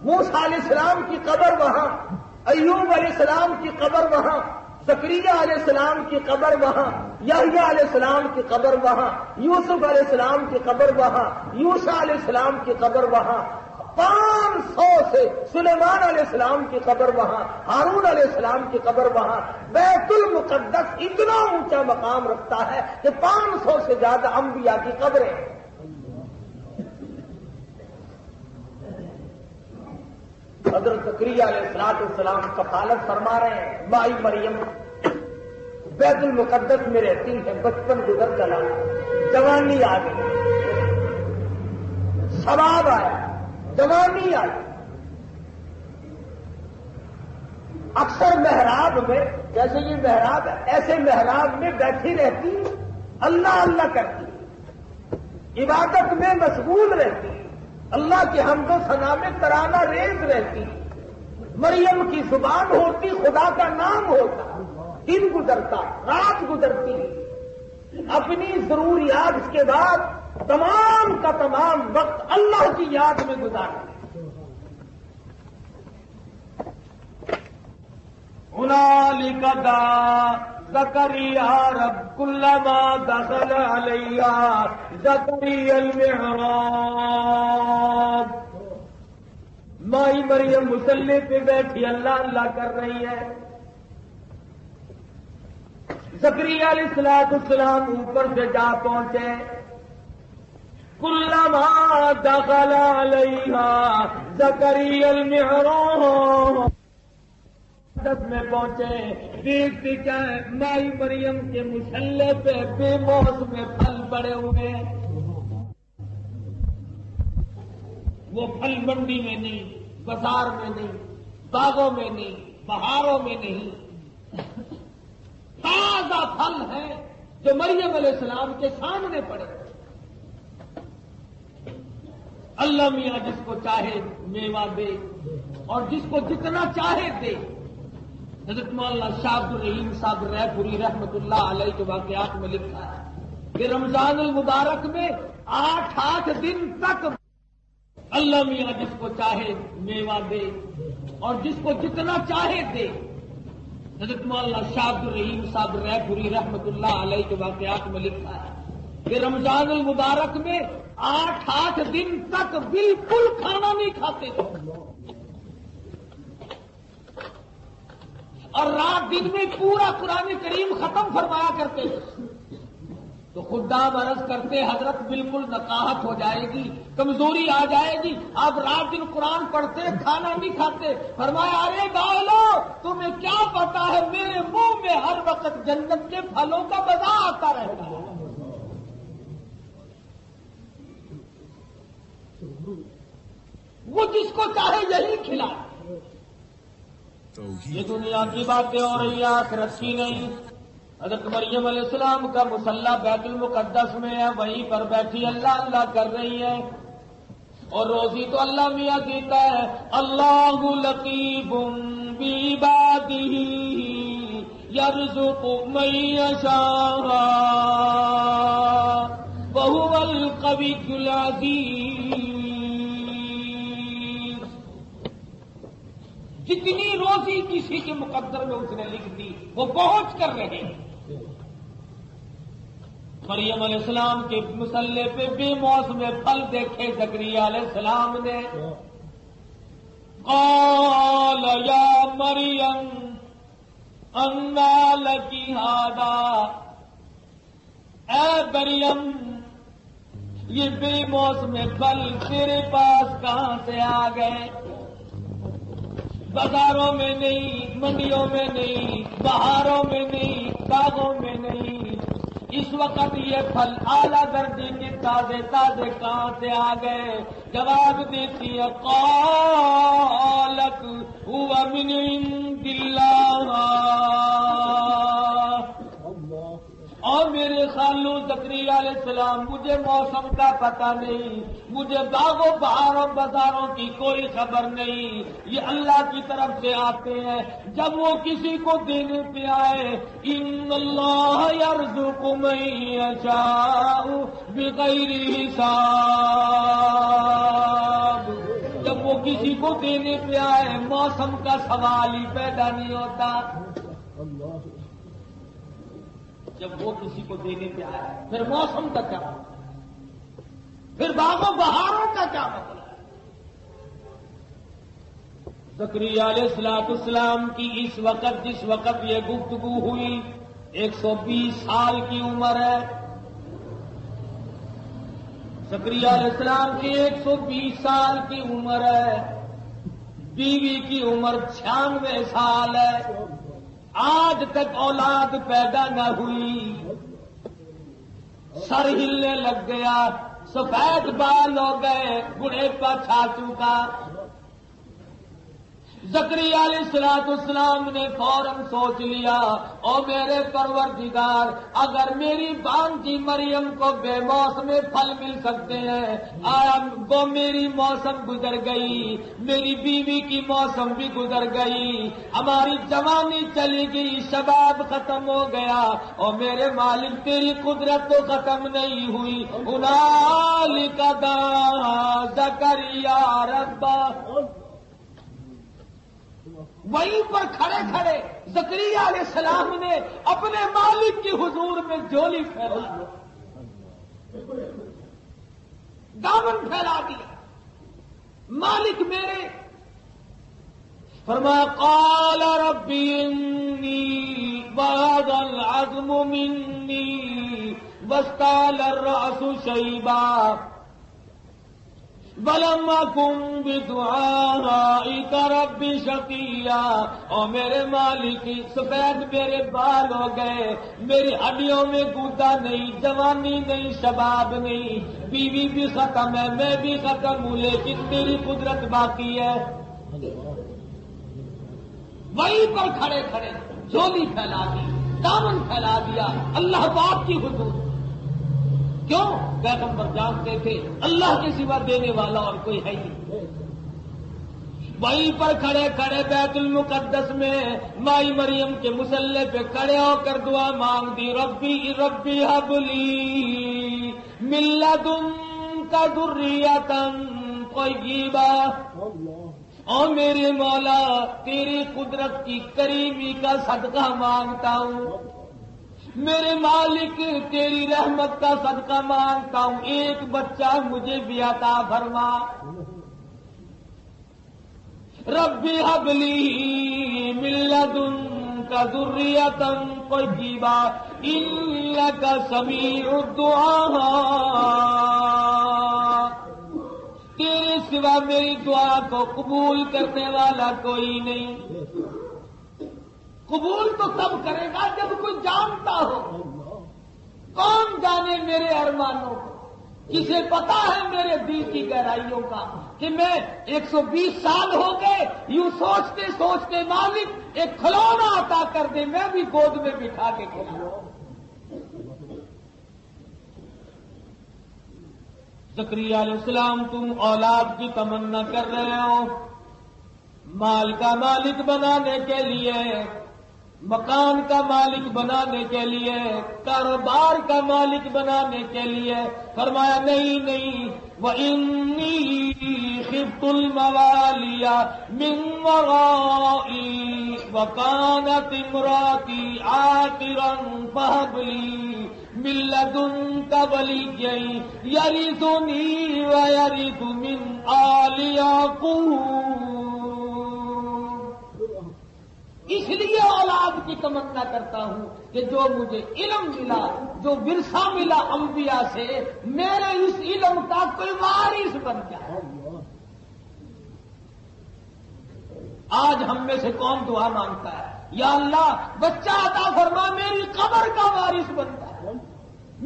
موسیٰ علیہ السلام کی قبر وہاں، ایوب علیہ السلام کی قبر وہاں، زکریا علیہ السلام کی قبر وہاں، یحییٰ علیہ السلام کی قبر وہاں، یوسف علیہ السلام کی قبر وہاں، یوشع علیہ السلام کی قبر وہاں، 500 سے سلیمان علیہ السلام کی قبر وہاں، ہارون علیہ السلام کی قبر وہاں۔ بیت المقدس اتنا اونچا مقام رکھتا ہے کہ 500 سے زیادہ انبیاء کی قبریں۔ حضرت زکریا علیہ السلام کفالت فرما رہے ہیں مائی مریم بیت المقدس میں رہتی ہے، بچپن گزر چلا، جوانی آ گئی، شباب آیا، جوانی آئی. اکثر محراب میں، جیسے یہ محراب ہے، ایسے محراب میں بیٹھی رہتی، اللہ اللہ کرتی، عبادت میں مشغول رہتی، اللہ کے حمد و ثنا میں ترانہ ریز رہتی. مریم کی زبان ہوتی، خدا کا نام ہوتا، دن گزرتا، رات گزرتی، اپنی ضروریات کے بعد تمام کا تمام وقت اللہ کی یاد میں گزارتی. هنالك دعا زكريا رب كلما دخل عليها زكريا المحراب. مائی مریم مصلی پہ بیٹھی اللہ اللہ کر رہی ہے. زکریا علیہ السلام اوپر سے جا پہنچے. کلما دخل علیہا زکریا المحراب میں پہنچے، دیکھتے کیا ہے، مائی مریم کے مصلی پہ بے موسم پھل پڑے ہوئے ہیں. وہ پھل منڈی میں نہیں، بازار میں نہیں، باغوں میں نہیں، بہاروں میں نہیں، تازہ پھل ہے جو مریم علیہ السلام کے سامنے پڑے. اللہ میاں جس کو چاہے میوہ دے اور جس کو جتنا چاہے دے. حضرت مولانا شاہ عبد الرحیم صاحب رائے پوری رحمت اللہ علیہ کے واقعات میں لکھا ہے کہ رمضان المبارک میں 8 دن تک اللہ میاں جس کو چاہے میوہ دے اور جس کو جتنا چاہے دے. حضرت مولانا شاہ عبد الرحیم صاحب رائے پوری رحمت اللہ علیہ کے واقعات میں لکھا ہے کہ رمضان المبارک میں 8 دن تک بالکل کھانا نہیں کھاتے تھے اور رات دن میں پورا قرآن کریم ختم فرمایا کرتے تھے. تو خدام عرض کرتے حضرت بالکل نقاہت ہو جائے گی، کمزوری آ جائے گی، آپ رات دن قرآن پڑھتے کھانا نہیں کھاتے. فرمایا ارے گالو تمہیں کیا پتا ہے میرے منہ میں ہر وقت جنت کے پھلوں کا مزہ آتا رہتا ہے. وہ جس کو چاہے یہی کھلائے. یہ دنیا کی باتیں ہو رہی ہیں، آخرت کی نہیں. حضرت مریم علیہ السلام کا مصلی بیت المقدس میں ہے، وہیں پر بیٹھی اللہ اللہ کر رہی ہے. اور روزی تو اللہ میاں دیتا ہے. اللہ لطیف بعبادہ یرزق من یشاء وہو القوی العزیز. جتنی روزی کسی کے مقدر میں اس نے لکھ دی وہ پہنچ کر رہے ہیں. مریم علیہ السلام کے مصلی پہ بے موسم پھل دیکھے زکریا علیہ السلام نے. قال یا مریم انا لکی ھذا. اے مریم یہ بے موسم پھل تیرے پاس کہاں سے آ گئے؟ بازاروں میں نہیں، منڈیوں میں نہیں، بہاروں میں نہیں، باغوں میں نہیں. اس وقت یہ پھل اعلیٰ درجے کے تازے تازے کہاں سے آ گئے؟ جواب دیتی ہے قالت هو من عند اللہ. اور میرے خالو زکریا علیہ السلام مجھے موسم کا پتہ نہیں، مجھے باغوں بہاروں بازاروں کی کوئی خبر نہیں، یہ اللہ کی طرف سے آتے ہیں. جب وہ کسی کو دینے پہ آئے ان اللہ یرزق من یشاء بغیر حساب. جب وہ کسی کو دینے پہ آئے موسم کا سوال ہی پیدا نہیں ہوتا. جب وہ کسی کو دینے پہ آیا پھر موسم کا کیا مطلب، پھر باغوں بہاروں کا کیا مطلب ہے؟ زکریا علیہ السلام کی اس وقت جس وقت یہ گفتگو ہوئی 120 سال کی عمر ہے. زکریا علیہ السلام کی 120 سال کی عمر ہے. بیوی کی عمر 96 سال ہے. آج تک اولاد پیدا نہ ہوئی. سر ہلنے لگ گیا، سفید بال ہو گئے، بڑھیپا چھا چکا۔ زکریا علیہ السلام نے فوراً سوچ لیا، او میرے پروردگار، اگر میری بانجی مریم کو بے موسم پھل مل سکتے ہیں، وہ میری موسم گزر گئی، میری بیوی کی موسم بھی گزر گئی، ہماری جوانی چلی گئی، شباب ختم ہو گیا، اور میرے مالک تیری قدرت تو ختم نہیں ہوئی۔ ہنالک دعا زکریا ربہ، وہیں پر کھڑے کھڑے زکریا علیہ السلام نے اپنے مالک کی حضور میں جھولی پھیلا دی، دامن پھیلا دیا۔ مالک میرے فرمایا، قال ربی انی وهذا العظم منی واستعل الرأس شیبا ولم اکن بدعائک رب شقیا۔ اور میرے مالک سفید میرے بال ہو گئے، میری ہڈیوں میں گودا نہیں، جوانی نہیں، شباب نہیں، بیوی بھی ختم ہے، میں بھی ختم ہوں، لیکن میری قدرت باقی ہے۔ وہیں پر کھڑے کھڑے جھولی پھیلا دی، دامن پھیلا دیا اللہ پاک کی حضور۔ کیوں؟ پیغمبر جانتے تھے اللہ کے سوا دینے والا اور کوئی ہے ہی نہیں۔ وہیں پر کھڑے کھڑے بیت المقدس میں مائی مریم کے مصلے پہ کھڑے ہو کر دعا مانگ دی، ربی ربی ہب لی من لدنک ذریۃ طیبہ۔ اور میرے مولا تیری قدرت کی کریمی کا صدقہ مانگتا ہوں، میرے مالک تیری رحمت کا صدقہ مانگتا ہوں، ایک بچہ مجھے بھی عطا فرما۔ ربی حب لی من لدنک ذریۃ طیبہ انک سمیع الدعاء۔ تیرے سوا میری دعا کو قبول کرنے والا کوئی نہیں۔ قبول تو تب کرے گا جب کوئی جانتا ہو۔ کون جانے میرے ارمانوں کو؟ کسے پتا ہے میرے دل کی گہرائیوں کا کہ میں 120 سال ہو گئے یوں سوچتے سوچتے مالک ایک کھلونا عطا کر دے، میں بھی گود میں بٹھا کے کھلاؤں۔ زکریا علیہ السلام، تم اولاد کی تمنا کر رہے ہو، مال کا مالک بنانے کے لیے، مکان کا مالک بنانے کے لیے، کاروبار کا مالک بنانے کے لیے۔ فرمایا نہیں نہیں، وَإِنِّي خِفْتُ الْمَوَالِيَ مِنْ وَرَائِي وَكَانَتِ امْرَأَتِي عَاقِرًا فَهَبْ لِي مِن لَّدُنكَ وَلِيًّا يَرِثُنِي وَيَرِثُ مِنْ آلِ يَعْقُوبَ۔ اس لیے اولاد کی تمنا کرتا ہوں کہ جو مجھے علم ملا، جو ورثہ ملا انبیاء سے، میرے اس علم کا کوئی وارث بن جائے۔ آج ہم میں سے کون دعا مانگتا ہے، یا اللہ بچہ عطا فرما، میری قبر کا وارث بنتا ہے،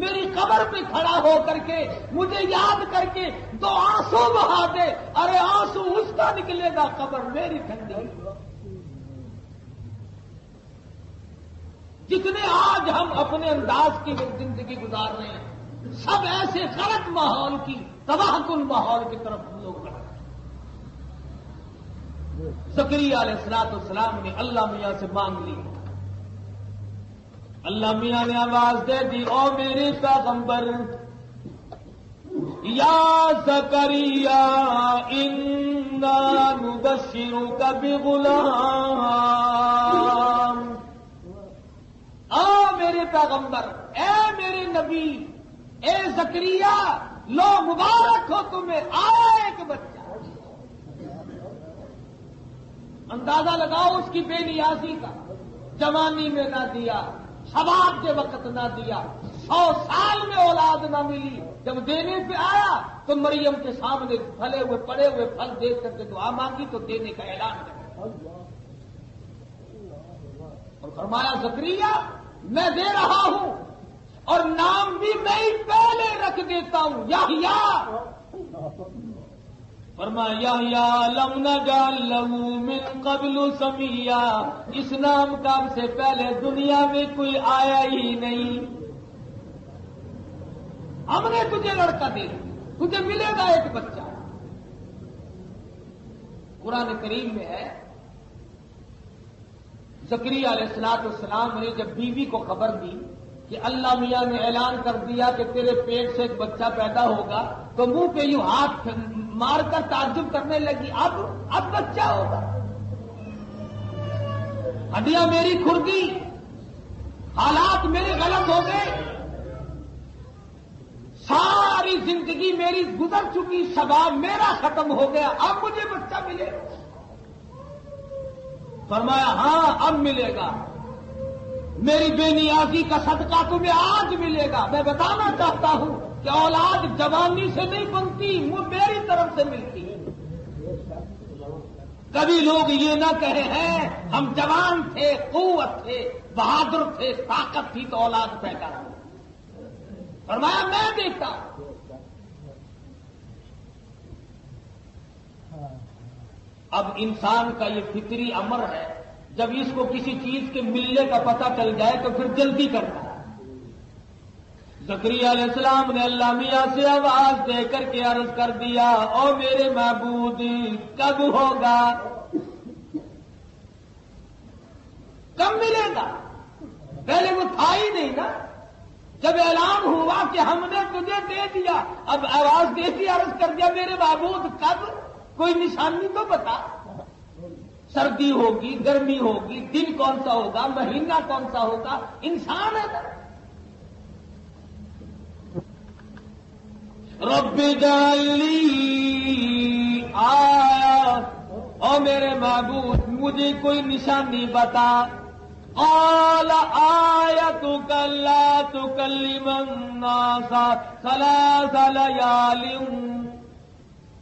میری قبر پہ کھڑا ہو کر کے مجھے یاد کر کے دو آنسو بہا دے۔ ارے آنسو اس کا نکلے گا، قبر میری ٹھنڈی۔ جتنے آج ہم اپنے انداز کی زندگی گزار رہے ہیں، سب ایسے غلط ماحول کی، تباہ کن ماحول کی طرف ہم لوگ بڑھ رہے ہیں۔ زکریا علیہ السلام نے اللہ میاں سے مانگ لی، اللہ میاں نے آواز دے دی، او میرے پیغمبر، یا زکریا انا نبشرک بغلام۔ میرے پیغمبر، اے میرے نبی، اے زکریا، لو مبارک ہو تمہیں، آیا ایک بچہ۔ اندازہ لگاؤ اس کی بے نیازی کا، جوانی میں نہ دیا، شباب کے وقت نہ دیا، 100 سال میں اولاد نہ ملی، جب دینے پہ آیا تو مریم کے سامنے پھلے ہوئے پڑے ہوئے پھل دیکھ کر کے دعا مانگی تو دینے کا اعلان کیا اور فرمایا، زکریا میں دے رہا ہوں، اور نام بھی میں ہی پہلے رکھ دیتا ہوں یحییٰ. فرمایا یحییٰ لم نجعل لہ من قبل سمیہ، اس نام کا اب سے پہلے دنیا میں کوئی آیا ہی نہیں. ہم نے تجھے لڑکا دے تجھے ملے گا ایک بچہ. قرآن کریم میں ہے زکریا علیہ السلام نے جب بیوی کو خبر دی کہ اللہ میاں نے اعلان کر دیا کہ تیرے پیٹ سے ایک بچہ پیدا ہوگا، تو منہ پہ یوں ہاتھ مار کر تعجب کرنے لگی. اب بچہ ہوگا، ہڈیاں میری کھر گئی، حالات میرے غلط ہو گئے، ساری زندگی میری گزر چکی، شباب میرا ختم ہو گیا، اب مجھے بچہ ملے. فرمایا ہاں اب ملے گا، میری بے نیازی کا صدقہ تمہیں آج ملے گا. میں بتانا چاہتا ہوں کہ اولاد جوانی سے نہیں بنتی، وہ میری طرف سے ملتی ہے. کبھی لوگ یہ نہ کہے ہیں ہم جوان تھے، قوت تھے، بہادر تھے، طاقت تھی تو اولاد پیدا ہوئی. فرمایا میں دیتا. اب انسان کا یہ فطری امر ہے، جب اس کو کسی چیز کے ملنے کا پتہ چل جائے تو پھر جلدی کرتا ہے. زکریا علیہ السلام نے اللہ میاں سے آواز دے کر کے عرض کر دیا، او میرے معبود کب ہوگا، کب ملے گا؟ پہلے وہ تھا ہی نہیں نا. جب اعلان ہوا کہ ہم نے تجھے دے دیا، اب آواز دے دی، عرض کر دیا میرے معبود کب، کوئی نشانی تو بتا. سردی ہوگی، گرمی ہوگی، دن کون سا ہوگا، مہینہ کون سا ہوگا، انسان ہے نا. رب اجعل لی آیا، او میرے معبود مجھے کوئی نشانی بتا. قال آیتک لا تکلم الناس ثلاث لیال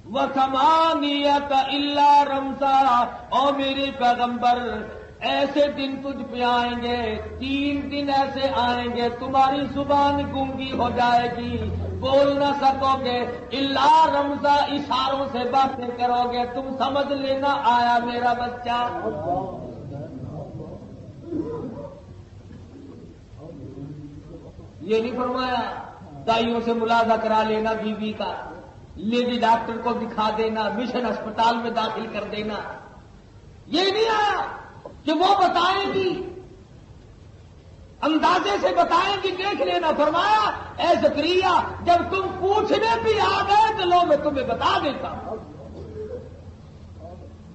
وثمانیۃ الا رمزا. او میرے پیغمبر ایسے دن تجھ پہ آئیں گے، 3 دن ایسے آئیں گے تمہاری زبان گونگی ہو جائے گی، بول نہ سکو گے، الا رمزا اشاروں سے باتیں کرو گے، تم سمجھ لینا آیا میرا بچہ. یہ نہیں فرمایا دائیوں سے ملاحظہ کرا لینا بیوی کا، لیڈی ڈاکٹر کو دکھا دینا، مشن اسپتال میں داخل کر دینا. یہ نہیں آیا کہ وہ بتائیں گی، اندازے سے بتائیں گی، دیکھ لینا. فرمایا اے زکریا جب تم پوچھنے بھی آ گئے تو لو میں تمہیں بتا دیتا ہوں.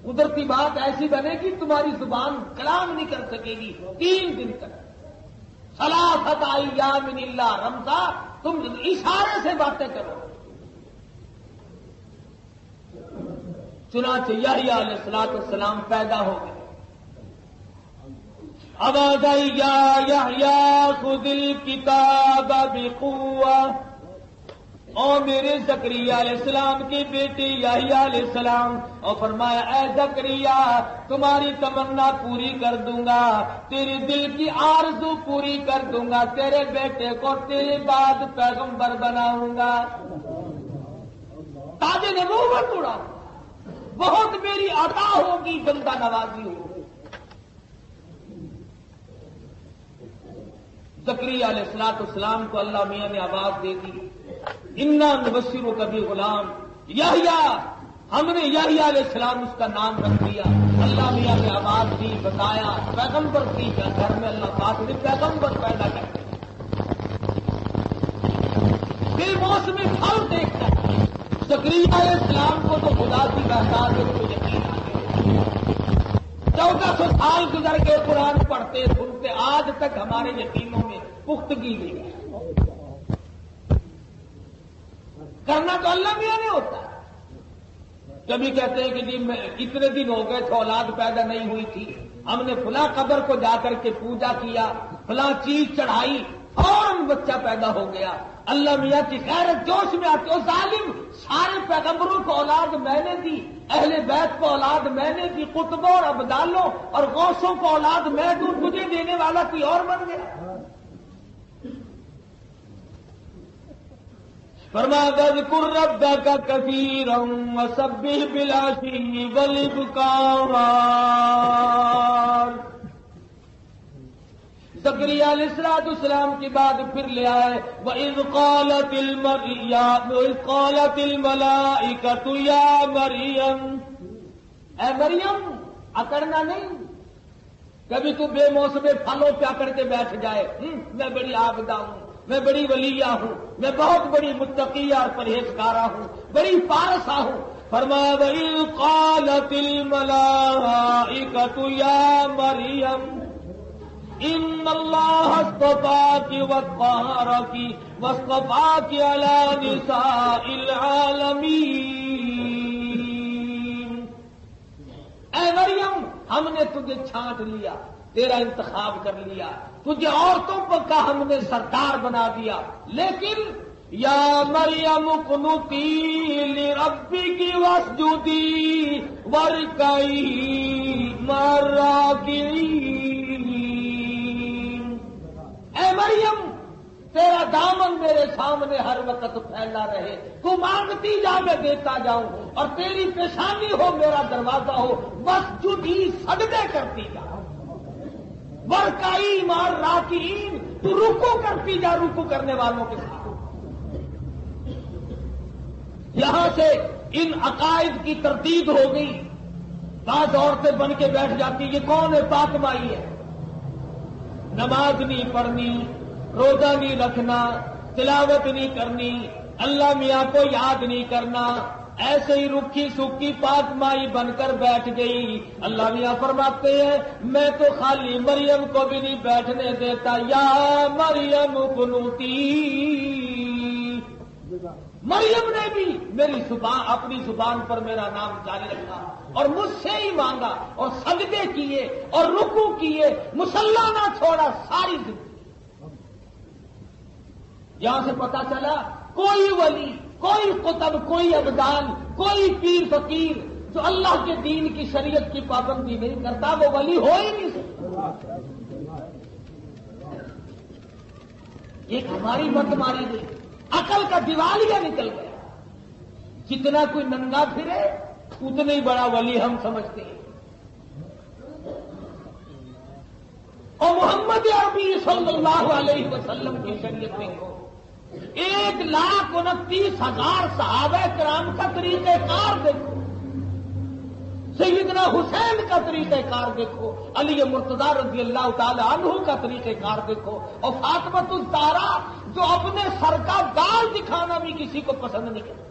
قدرتی بات ایسی بنے گی تمہاری زبان کلام نہیں کر سکے گی 3 دن تک. ثلاثۃ ایام الا رمزا، تم اشارے سے باتیں کرو. چنانچہ یحییٰ علیہ السلام پیدا ہو گئے. آواز آئی یا یحییٰ خذ الکتاب بقوہ. اور میرے زکریا علیہ السلام کے بیٹے یحییٰ علیہ السلام، اور فرمایا اے زکریا تمہاری تمنا پوری کر دوں گا، تیرے دل کی آرزو پوری کر دوں گا، تیرے بیٹے کو تیرے بعد پیغمبر بناؤں گا. تاج نبوت اڑا، بہت میری عطا ہوگی، بندہ نوازی ہوگی. زکریا علیہ السلام کو اللہ میاں نے آواز دے دی، انا نبشرک بغلام یحییٰ. ہم نے یحییٰ علیہ السلام اس کا نام رکھ دیا. اللہ میاں نے آواز دی، بتایا پیغمبر کی گھر میں اللہ پاک نے پیغمبر پیدا کر دیا. بے موسم پھل دیکھ کر زکریا علیہ السلام کو تو خدا کی بہتات کو یقین آ گیا. 1400 سال گزر گئے قرآن پڑھتے سنتے، آج تک ہمارے یقینوں میں پختگی نہیں ہے. کرنا تو اللہ میاں نہیں ہوتا. کبھی کہتے ہیں کہ جی اتنے دن ہو گئے تھے اولاد پیدا نہیں ہوئی تھی، ہم نے فلاں قبر کو جا کر کے پوجا کیا، فلاں چیز چڑھائی، فوراً بچہ پیدا ہو گیا. اللہ میاں کی غیرت جوش میں آتے ہو، ظالم سارے پیغمبروں کو اولاد میں نے دی، اہل بیت کو اولاد میں نے دی، قطبوں اور ابدالوں اور غوثوں کو اولاد میں دوں، تجھے دینے والا کوئی اور بن گیا. فرمایا وَاذْكُرْ رَبَّكَ كَثِيرًا وَسَبِّحْ بِالْعَشِيِّ وَالْإِبْكَارِ۔ زکریا علیہ السلام کی بات پھر لے آئے وَإِذْ قَالَتِ الْمَلَائِكَةُ يَا مَرْيَمُ، اے مریم اکڑنا نہیں، کبھی تو بے موسم پھلوں پہ اکڑ کے بیٹھ جائے، میں بڑی عابدہ ہوں، میں بڑی ولیہ ہوں، میں بہت بڑی متقیہ اور پرہیزگارہ ہوں، بڑی پارسا ہوں۔ فرمایا وَإِذْ قَالَتِ الْمَلَائِكَةُ يَا مَرْيَمُ إِنَّ اللَّهَ اصْطَفَاكِ وَطَهَّرَكِ وَاصْطَفَاكِ عَلَى نِسَاءِ الْعَالَمِينَ۔ اے مریم، ہم نے تجھے چھانٹ لیا، تیرا انتخاب کر لیا، تجھے عورتوں کا ہم نے سردار بنا دیا، لیکن یا مریم اقنتی لربک واسجدی وارکعی مع الراکعین۔ اے مریم، تیرا دامن میرے سامنے ہر وقت پھیلا رہے، تو مانگتی جا میں دیتا جاؤں، اور تیری پیشانی ہو میرا دروازہ ہو، بس جدی سجدے کرتی جا، وارکعی مع الراکعین، تو رکوع کرتی جا رکوع کرنے والوں کے ساتھ۔ یہاں سے ان عقائد کی تردید ہو گئی، بعض عورتیں بن کے بیٹھ جاتی، یہ کون ہے؟ پاک مائی ہے، نماز نہیں پڑھنی، روزہ نہیں رکھنا، تلاوت نہیں کرنی، اللہ میاں کو یاد نہیں کرنا، ایسے ہی رکھی سکھی پاک مائی بن کر بیٹھ گئی۔ اللہ میاں فرماتے ہیں میں تو خالی مریم کو بھی نہیں بیٹھنے دیتا، یا مریم قنوتی۔ مریم نے بھی میری زبان، اپنی زبان پر میرا نام جاری رکھا اور مجھ سے ہی مانگا اور سجدے کیے اور رکوع کیے، مصلی نہ چھوڑا ساری زندگی۔ یہاں سے پتا چلا کوئی ولی، کوئی قطب، کوئی ابدال، کوئی پیر فقیر جو اللہ کے دین کی شریعت کی پابندی نہیں کرتا وہ ولی ہو ہی نہیں سکتا۔ ایک ہماری مت ماری گئی، عقل کا دیوالیہ نکل گیا، جتنا کوئی ننگا پھرے اتنا ہی بڑا ولی ہم سمجھتے ہیں۔ اور محمد عربی صلی اللہ علیہ وسلم کی شریعت میں کو 1,29,000 صحابہ کرام کا طریقہ کار دیکھو، سیدنا حسین کا طریقہ کار دیکھو، علی مرتضیٰ رضی اللہ تعالی عنہ کا طریقہ کار دیکھو، اور فاطمۃ الزہرا جو اپنے سر کا بال دکھانا بھی کسی کو پسند نہیں کرتی۔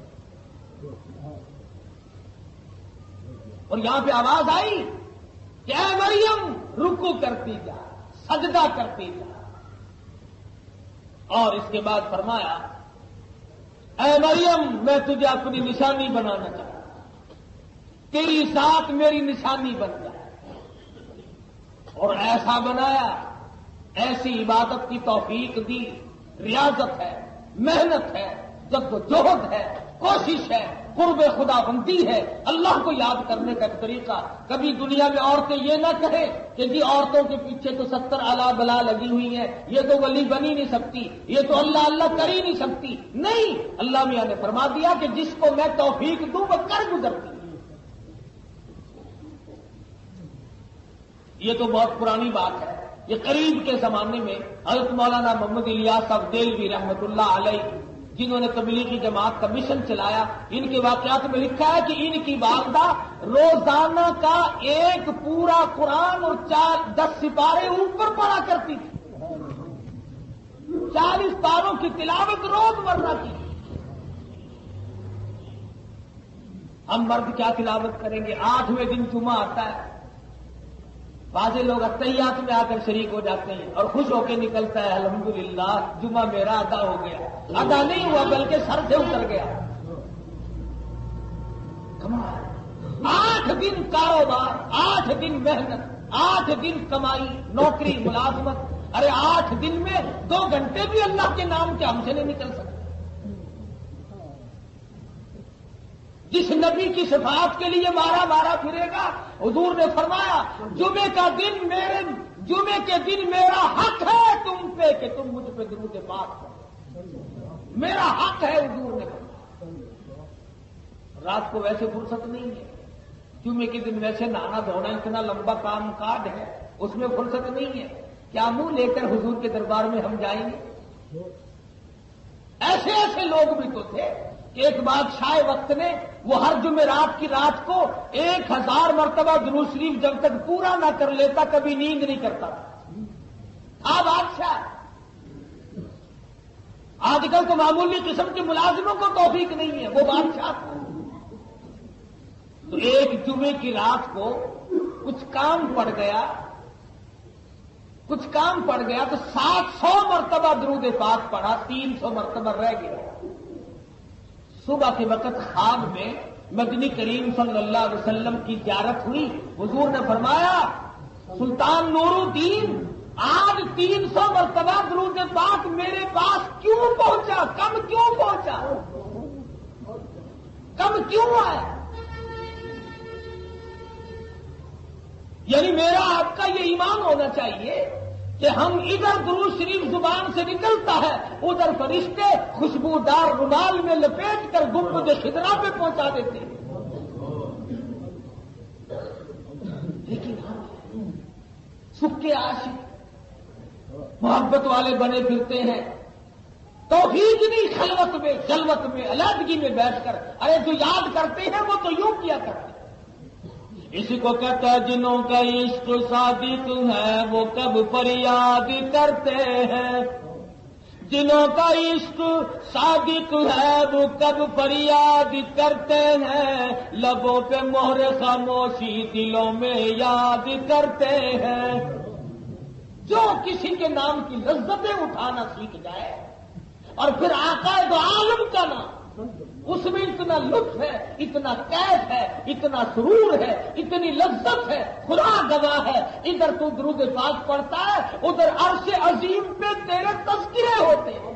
اور یہاں پہ آواز آئی کہ اے مریم رکوع کرتی جا، سجدہ کرتی جا، اور اس کے بعد فرمایا اے مریم میں تجھے اپنی نشانی بنانا چاہتا ہوں، تیری ذات میری نشانی بن جائے، اور ایسا بنایا، ایسی عبادت کی توفیق دی، ریاضت ہے، محنت ہے، جدوجہد ہے، کوشش ہے، قرب خدا بندی ہے، اللہ کو یاد کرنے کا ایک طریقہ۔ کبھی دنیا میں عورتیں یہ نہ کہیں کہ جی عورتوں کے پیچھے تو 70 الا بلا لگی ہوئی ہے، یہ تو ولی بنی نہیں سکتی، یہ تو اللہ اللہ کر ہی نہیں سکتی۔ نہیں، اللہ میاں نے فرما دیا کہ جس کو میں توفیق دوں وہ کر گزرتی۔ یہ تو بہت پرانی بات ہے، یہ قریب کے زمانے میں حضرت مولانا محمد الیاس صاحب دہلوی رحمۃ اللہ علیہ جنہوں نے تبلیغی جماعت کا مشن چلایا، ان کے واقعات میں لکھا ہے کہ ان کی والدہ روزانہ کا ایک پورا قرآن اور 10 سپارے اوپر پڑھا کرتی تھی، 40 پاروں کی تلاوت روز مرہ کی۔ ہم مرد کیا تلاوت کریں گے؟ 8ویں دن جمعہ آتا ہے، بعض لوگ اتحیات میں آ کر شریک ہو جاتے ہیں اور خوش ہو کے نکلتا ہے الحمدللہ جمعہ میرا ادا ہو گیا، ادا نہیں ہوا بلکہ سر سے اتر گیا۔ 8 دن کاروبار، 8 دن محنت، 8 دن کمائی، نوکری، ملازمت، ارے 8 دن میں 2 گھنٹے بھی اللہ کے نام کے ہم سے نہیں نکل سکتے۔ جس نبی کی شفاعت کے لیے مارا پھرے گا، حضور نے فرمایا جمعے کے دن میرا حق ہے تم پہ کہ تم مجھ پہ درود پاک کرو۔ میرا حق ہے حضور نے فرمایا۔ رات کو ویسے فرصت نہیں ہے، جمعے کے دن ویسے نہانا دھونا اتنا لمبا کام کاج ہے، اس میں فرصت نہیں ہے، کیا منہ لے کر حضور کے دربار میں ہم جائیں گے؟ ایسے ایسے لوگ بھی تو تھے کہ ایک بادشاہ وقت نے وہ ہر جمعرات کی رات کو 1000 مرتبہ درود شریف جب تک پورا نہ کر لیتا کبھی نیند نہیں کرتا تھا بادشاہ۔ آج کل تو معمولی قسم کے ملازموں کو توفیق نہیں ہے، وہ بادشاہ تھا۔ تو ایک جمعے کی رات کو کچھ کام پڑ گیا تو 700 مرتبہ درود پاک پڑھا، 300 مرتبہ رہ گیا۔ صبح کے وقت خواب میں مدنی کریم صلی اللہ علیہ وسلم کی زیارت ہوئی، حضور نے فرمایا سلطان نور الدین آج 300 مرتبہ درود پاک میرے پاس کیوں پہنچا، کم کیوں پہنچا، کم کیوں آیا؟ یعنی میرا آپ کا یہ ایمان ہونا چاہیے کہ ہم ادھر درود شریف زبان سے نکلتا ہے، ادھر فرشتے خوشبودار رومال میں لپیٹ کر گنبد خضرا پہ پہنچا دیتے ہیں۔ لیکن ہم سکے عاشق محبت والے بنے پھرتے ہیں، توحید نہیں خلوت میں جلوت میں علیحدگی میں بیٹھ کر، ارے جو یاد کرتے ہیں وہ تو یوں کیا کرتے ہیں۔ اس کو کہتا ہے جنہوں کا عشق صادق ہے وہ کب فریاد کرتے ہیں، جنہوں کا عشق صادق ہے وہ کب فریاد کرتے ہیں، لبوں پہ مہر خاموشی دلوں میں یاد کرتے ہیں۔ جو کسی کے نام کی لذتیں اٹھانا سیکھ جائے اور پھر آقا دو عالم کا نام، اس میں اتنا لطف ہے، اتنا کیف ہے، اتنا سرور ہے، اتنی لذت ہے، خدا گواہ ہے، ادھر تو درود پاک پڑھتا ہے ادھر عرش عظیم پہ تیرے تذکرے ہوتے ہیں۔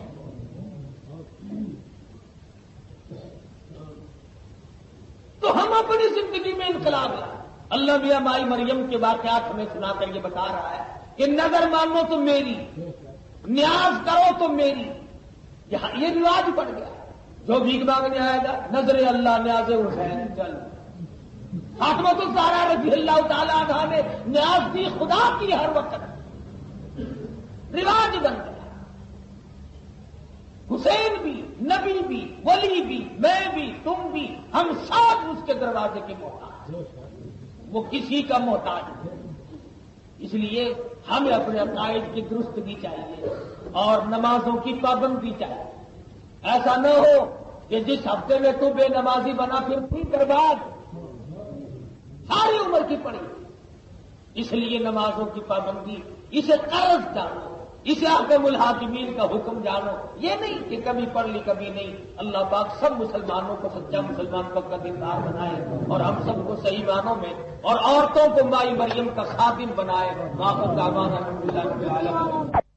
تو ہم اپنی زندگی میں انقلاب لائیں۔ اللہ میاں مائی مریم کے واقعات ہمیں سنا کر یہ بتا رہا ہے کہ نظر مانو تو میری، نیاز کرو تو میری، یہ رواج پڑ گیا۔ جو بھیک مانگنے آئے گا نظر اللہ نیاز حسین چل، فاطمہ الزہرا رضی اللہ تعالی عنہا نے نیاز دی خدا کی ہر وقت، رواج بن گیا۔ حسین بھی، نبی بھی، ولی بھی، میں بھی، تم بھی، ہم سب اس کے دروازے کے محتاج، وہ کسی کا محتاج نہیں۔ اس لیے ہمیں اپنے عقائد کی درستگی چاہیے اور نمازوں کی پابندی چاہیے۔ ایسا نہ ہو کہ جس ہفتے میں تو بے نمازی بنا پھر تھی برباد، ساری عمر کی پڑی۔ اس لیے نمازوں کی پابندی، اسے قرض جانو، اسے احکام الحاکمین کا حکم جانو، یہ نہیں کہ کبھی پڑھ لی کبھی نہیں۔ اللہ پاک سب مسلمانوں کو سچا مسلمان پکا دیندار بنائے اور ہم سب کو صحیح معنوں میں اور عورتوں کو مائی مریم کا خادم بنائے۔ واخر دعوانا الحمدللہ رب العالمین۔